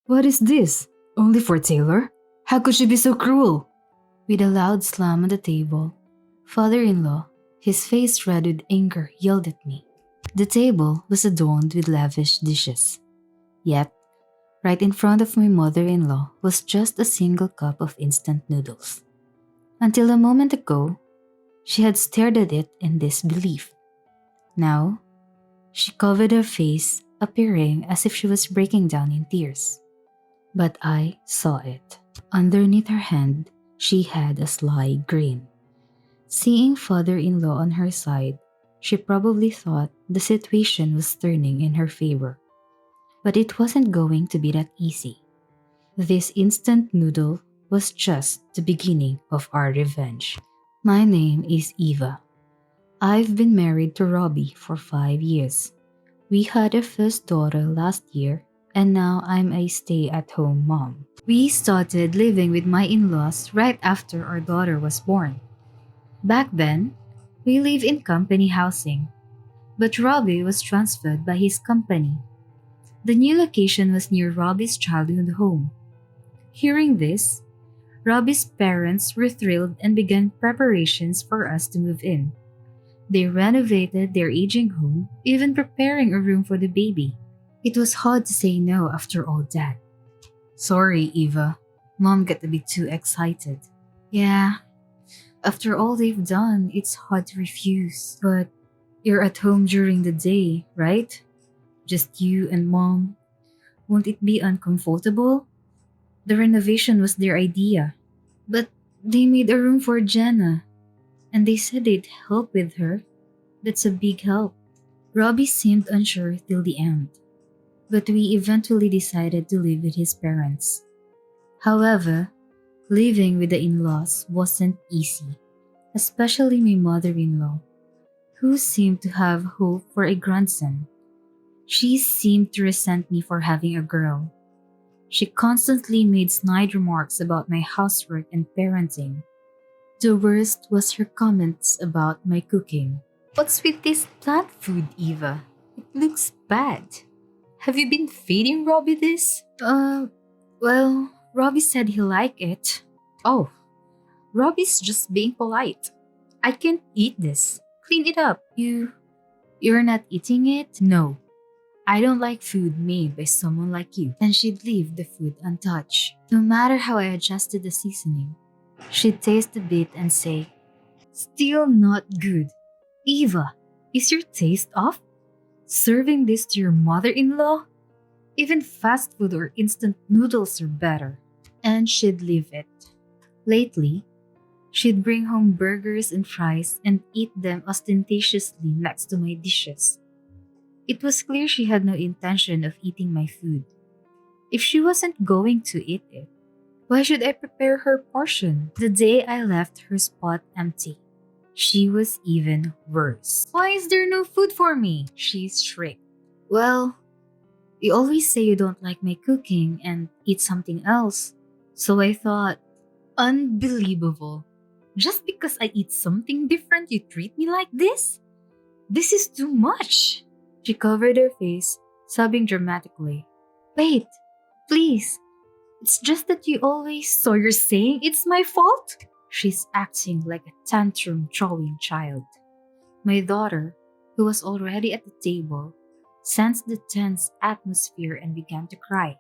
What is this? Only for Taylor? How could she be so cruel? With a loud slam on the table, father-in-law, his face red with anger, yelled at me. The table was adorned with lavish dishes. Yet, right in front of my mother-in-law was just a single cup of instant noodles. Until a moment ago, she had stared at it in disbelief. Now, she covered her face, appearing as if she was breaking down in tears. But I saw it. Underneath her hand, she had a sly grin. Seeing father-in-law on her side, she probably thought the situation was turning in her favor. But it wasn't going to be that easy. This instant noodle was just the beginning of our revenge. My name is Eva. I've been married to Robbie for 5 years. We had our first daughter last year, and now I'm a stay-at-home mom. We started living with my in-laws right after our daughter was born. Back then, we lived in company housing, but Robbie was transferred by his company. The new location was near Robbie's childhood home. Hearing this, Robbie's parents were thrilled and began preparations for us to move in. They renovated their aging home, even preparing a room for the baby. It was hard to say no after all that. Sorry, Eva. Mom got a bit too excited. Yeah, after all they've done, it's hard to refuse. But you're at home during the day, right? Just you and Mom. Won't it be uncomfortable? The renovation was their idea. But they made a room for Jenna. And they said they'd help with her. That's a big help. Robbie seemed unsure till the end. But we eventually decided to live with his parents. However, living with the in-laws wasn't easy, especially my mother-in-law, who seemed to have hope for a grandson. She seemed to resent me for having a girl. She constantly made snide remarks about my housework and parenting. The worst was her comments about my cooking. What's with this plant food, Eva? It looks bad. Have you been feeding Robbie this? Well, Robbie said he liked it. Oh, Robbie's just being polite. I can't eat this. Clean it up. You're not eating it? No. I don't like food made by someone like you. And she'd leave the food untouched. No matter how I adjusted the seasoning, she'd taste a bit and say, "Still not good. Eva, is your taste off? Serving this to your mother-in-law? Even fast food or instant noodles are better." And she'd leave it. Lately, she'd bring home burgers and fries and eat them ostentatiously next to my dishes. It was clear she had no intention of eating my food. If she wasn't going to eat it, why should I prepare her portion? The day I left her spot empty, she was even worse. "Why is there no food for me?" she shrieked. "Well, you always say you don't like my cooking and eat something else. So I thought, unbelievable. Just because I eat something different, you treat me like this? This is too much." She covered her face, sobbing dramatically. "Wait, please. It's just that you always... So you're saying it's my fault?" She's acting like a tantrum-throwing child. My daughter, who was already at the table, sensed the tense atmosphere and began to cry.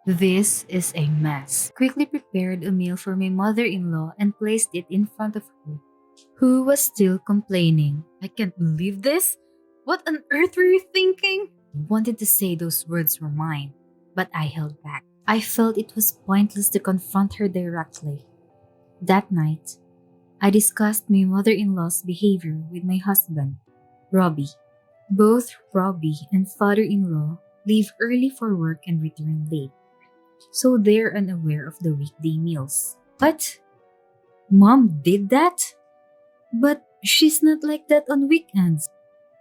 "This is a mess." Quickly prepared a meal for my mother-in-law and placed it in front of her, who was still complaining. "I can't believe this. What on earth were you thinking?" I wanted to say those words were mine, but I held back. I felt it was pointless to confront her directly. That night, I discussed my mother-in-law's behavior with my husband, Robbie. Both Robbie and father-in-law leave early for work and return late, so they're unaware of the weekday meals. "What? Mom did that? But she's not like that on weekends."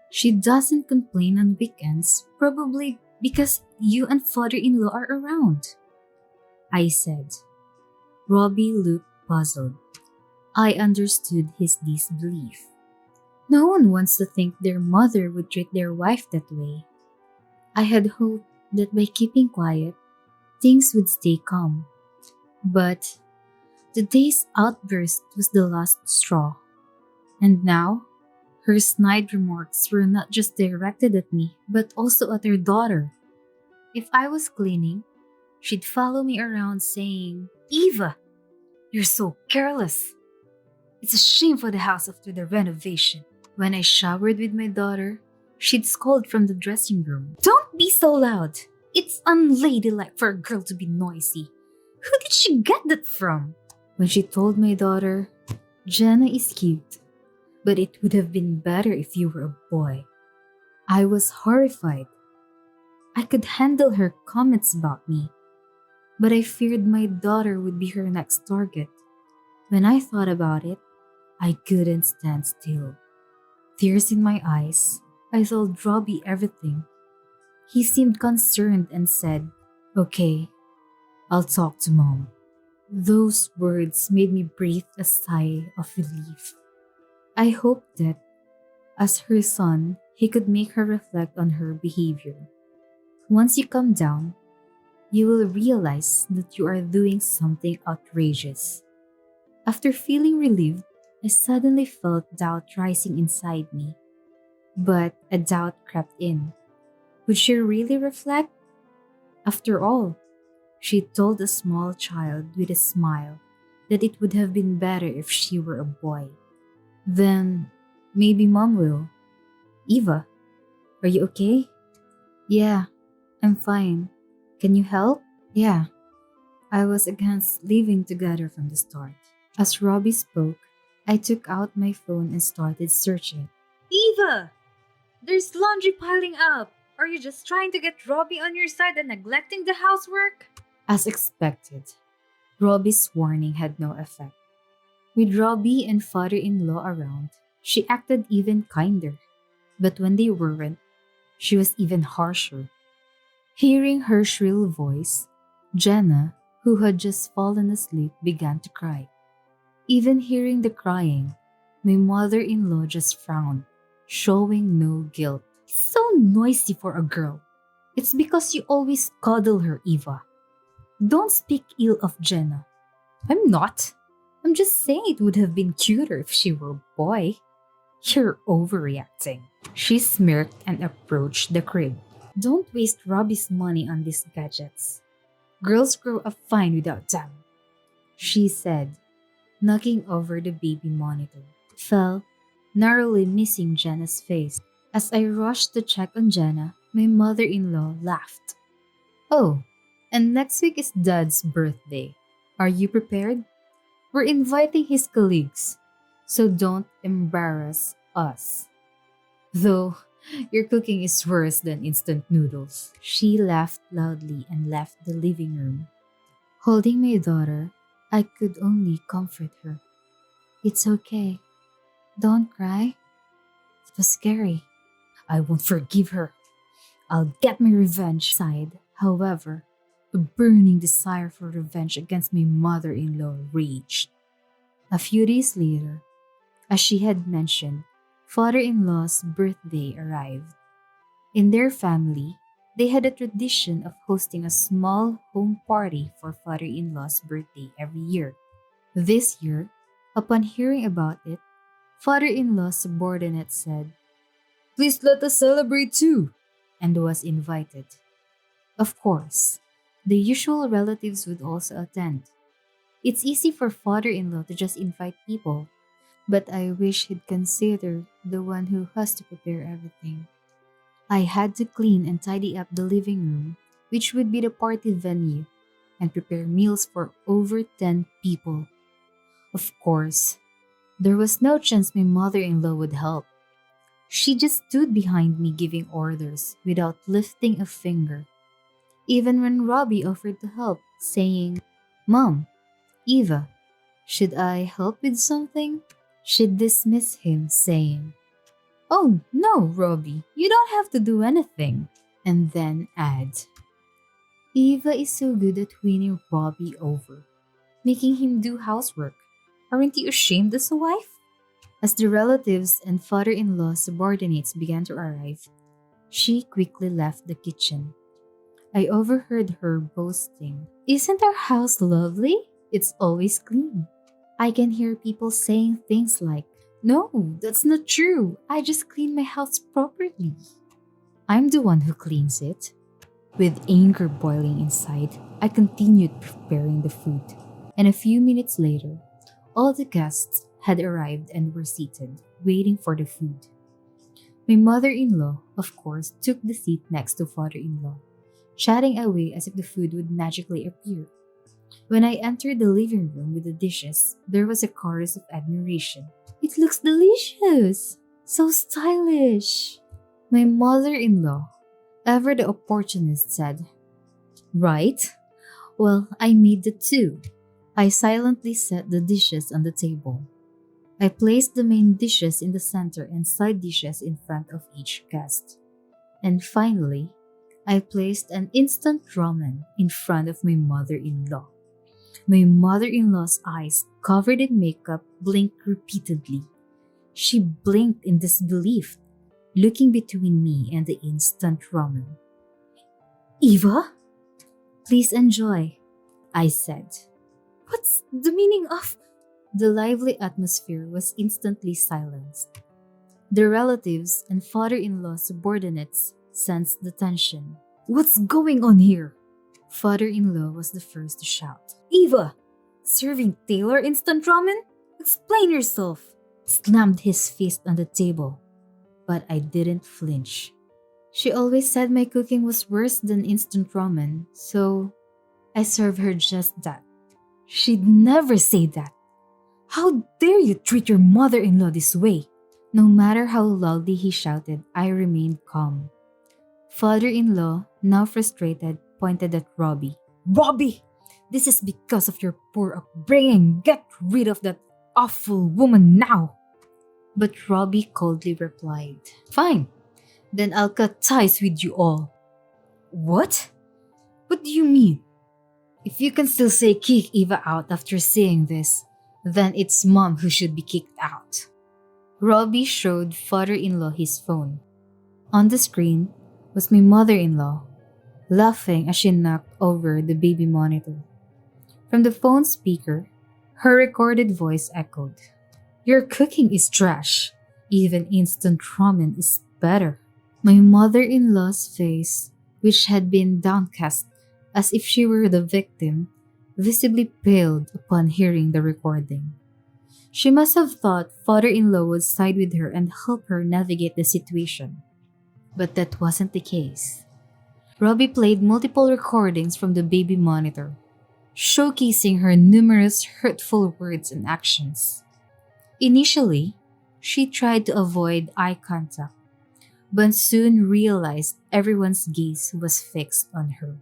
"She doesn't complain on weekends, probably because you and father-in-law are around," I said. Robbie looked puzzled. I understood his disbelief. No one wants to think their mother would treat their wife that way. I had hoped that by keeping quiet, things would stay calm. But today's outburst was the last straw. And now, her snide remarks were not just directed at me, but also at her daughter. If I was cleaning, she'd follow me around saying, "Eva, you're so careless. It's a shame for the house after the renovation." When I showered with my daughter, she'd scold from the dressing room, "Don't be so loud. It's unladylike for a girl to be noisy. Who did she get that from?" When she told my daughter, "Jenna is cute, but it would have been better if you were a boy," I was horrified. I could handle her comments about me, but I feared my daughter would be her next target. When I thought about it, I couldn't stand still. Tears in my eyes, I told Robbie everything. He seemed concerned and said, "Okay, I'll talk to mom." Those words made me breathe a sigh of relief. I hoped that, as her son, he could make her reflect on her behavior. Once you calm down, you will realize that you are doing something outrageous. After feeling relieved, I suddenly felt doubt rising inside me. But a doubt crept in. Would she really reflect? After all, she told a small child with a smile that it would have been better if she were a boy. Then maybe mom will. "Eva, are you okay?" "Yeah, I'm fine. Can you help?" "Yeah, I was against living together from the start." As Robbie spoke, I took out my phone and started searching. "Eva, there's laundry piling up. Are you just trying to get Robbie on your side and neglecting the housework?" As expected, Robbie's warning had no effect. With Robbie and father-in-law around, she acted even kinder. But when they weren't, she was even harsher. Hearing her shrill voice, Jenna, who had just fallen asleep, began to cry. Even hearing the crying, my mother-in-law just frowned, showing no guilt. "So noisy for a girl. It's because you always coddle her, Eva. Don't speak ill of Jenna." "I'm not. I'm just saying it would have been cuter if she were a boy." "You're overreacting." She smirked and approached the crib. "Don't waste Robbie's money on these gadgets. Girls grow up fine without them," she said, knocking over the baby monitor. Fell, narrowly missing Jenna's face. As I rushed to check on Jenna, my mother-in-law laughed. "Oh, and next week is Dad's birthday. Are you prepared? We're inviting his colleagues, so don't embarrass us. Though, your cooking is worse than instant noodles." She laughed loudly and left the living room. Holding my daughter, I could only comfort her. "It's okay. Don't cry. It was scary. I won't forgive her. I'll get my revenge." Side, however, a burning desire for revenge against my mother-in-law raged. A few days later, as she had mentioned, father-in-law's birthday arrived. In their family, they had a tradition of hosting a small home party for father-in-law's birthday every year. This year, upon hearing about it, father-in-law's subordinate said, "Please let us celebrate too," and was invited. Of course, the usual relatives would also attend. It's easy for father-in-law to just invite people, but I wish he'd consider the one who has to prepare everything. I had to clean and tidy up the living room, which would be the party venue, and prepare meals for over 10 people. Of course, there was no chance my mother-in-law would help. She just stood behind me giving orders without lifting a finger. Even when Robbie offered to help, saying, "Mom, Eva, should I help with something?" She'd dismiss him, saying, "Oh, no, Robbie, you don't have to do anything." And then add, "Eva is so good at winning Robbie over, making him do housework. Aren't you ashamed as a wife?" As the relatives and father-in-law subordinates began to arrive, she quickly left the kitchen. I overheard her boasting, "Isn't our house lovely? It's always clean." I can hear people saying things like, "No, that's not true. I just clean my house properly." I'm the one who cleans it. With anger boiling inside, I continued preparing the food. And a few minutes later, all the guests had arrived and were seated, waiting for the food. My mother in law, of course, took the seat next to father in law, chatting away as if the food would magically appear. When I entered the living room with the dishes, there was a chorus of admiration. "It looks delicious! So stylish!" My mother in law, ever the opportunist, said, "Right? Well, I made the two." I silently set the dishes on the table. I placed the main dishes in the center and side dishes in front of each guest. And finally, I placed an instant ramen in front of my mother in law. My mother in law's eyes, covered in makeup, blinked repeatedly. She blinked in disbelief, looking between me and the instant ramen. "Eva, please enjoy," I said. "What's the meaning of—" The lively atmosphere was instantly silenced. The relatives and father-in-law subordinates sensed the tension. "What's going on here?" Father-in-law was the first to shout. "Eva, serving Taylor instant ramen? Explain yourself!" Slammed his fist on the table, but I didn't flinch. She always said my cooking was worse than instant ramen, so I served her just that. She'd never say that. "How dare you treat your mother-in-law this way?" No matter how loudly he shouted, I remained calm. Father-in-law, now frustrated, pointed at Robbie. "Robbie, this is because of your poor upbringing. Get rid of that awful woman now." But Robbie coldly replied, "Fine, then I'll cut ties with you all." "What? What do you mean?" "If you can still say kick Eva out after saying this, then it's mom who should be kicked out." Robbie showed father-in-law his phone. On the screen was my mother-in-law, laughing as she knocked over the baby monitor. From the phone speaker, her recorded voice echoed, "Your cooking is trash. Even instant ramen is better." My mother-in-law's face, which had been downcast as if she were the victim, visibly paled upon hearing the recording. She must have thought father-in-law would side with her and help her navigate the situation. But that wasn't the case. Robbie played multiple recordings from the baby monitor, showcasing her numerous hurtful words and actions. Initially, she tried to avoid eye contact, but soon realized everyone's gaze was fixed on her.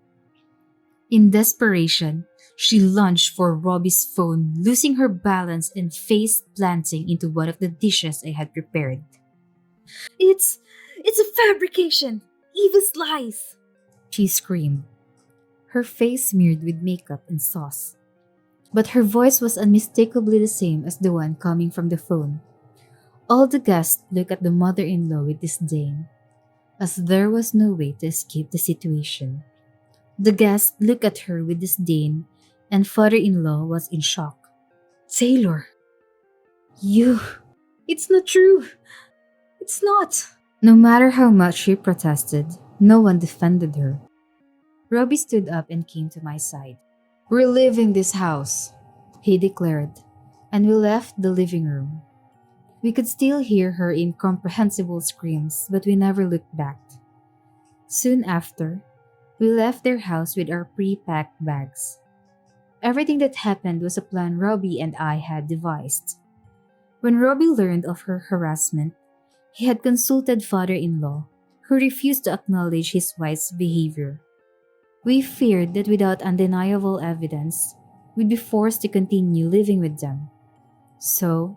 In desperation, she lunged for Robbie's phone, losing her balance and face planting into one of the dishes I had prepared. It's a fabrication! Eva's lies!" she screamed, her face smeared with makeup and sauce. But her voice was unmistakably the same as the one coming from the phone. All the guests looked at the mother-in-law with disdain, as there was no way to escape the situation. The guests looked at her with disdain, and father-in-law was in shock. "Taylor, you... It's not true. It's not." No matter how much she protested, no one defended her. Robbie stood up and came to my side. "We're leaving this house," he declared, and we left the living room. We could still hear her incomprehensible screams, but we never looked back. Soon after, we left their house with our pre-packed bags. Everything that happened was a plan Robbie and I had devised. When Robbie learned of her harassment, he had consulted father-in-law, who refused to acknowledge his wife's behavior. We feared that without undeniable evidence, we'd be forced to continue living with them. So,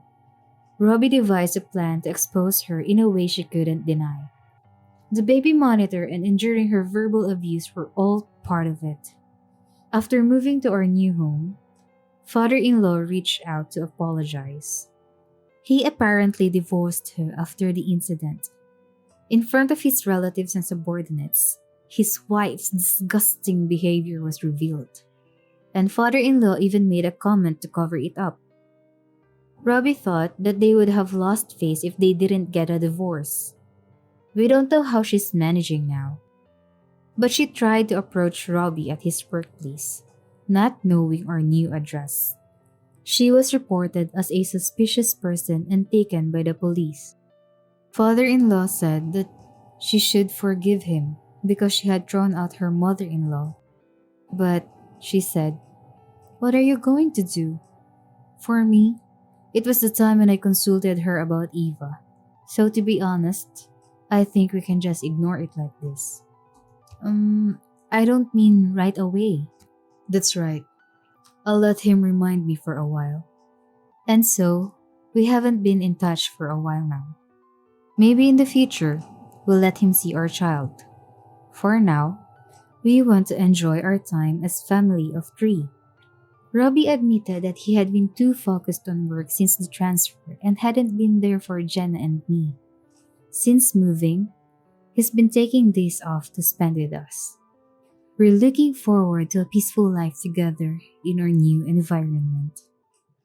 Robbie devised a plan to expose her in a way she couldn't deny. The baby monitor and enduring her verbal abuse were all part of it. After moving to our new home, father-in-law reached out to apologize. He apparently divorced her after the incident. In front of his relatives and subordinates, his wife's disgusting behavior was revealed, and father-in-law even made a comment to cover it up. Robbie thought that they would have lost face if they didn't get a divorce. We don't know how she's managing now, but she tried to approach Robbie at his workplace, not knowing our new address. She was reported as a suspicious person and taken by the police. Father-in-law said that she should forgive him because she had thrown out her mother-in-law. But she said, "What are you going to do?" For me, it was the time when I consulted her about Eva. So to be honest, I think we can just ignore it like this. I don't mean right away. That's right. I'll let him remind me for a while. And so, we haven't been in touch for a while now. Maybe in the future, we'll let him see our child. For now, we want to enjoy our time as family of three. Robbie admitted that he had been too focused on work since the transfer and hadn't been there for Jenna and me. Since moving, he's been taking days off to spend with us. We're looking forward to a peaceful life together in our new environment.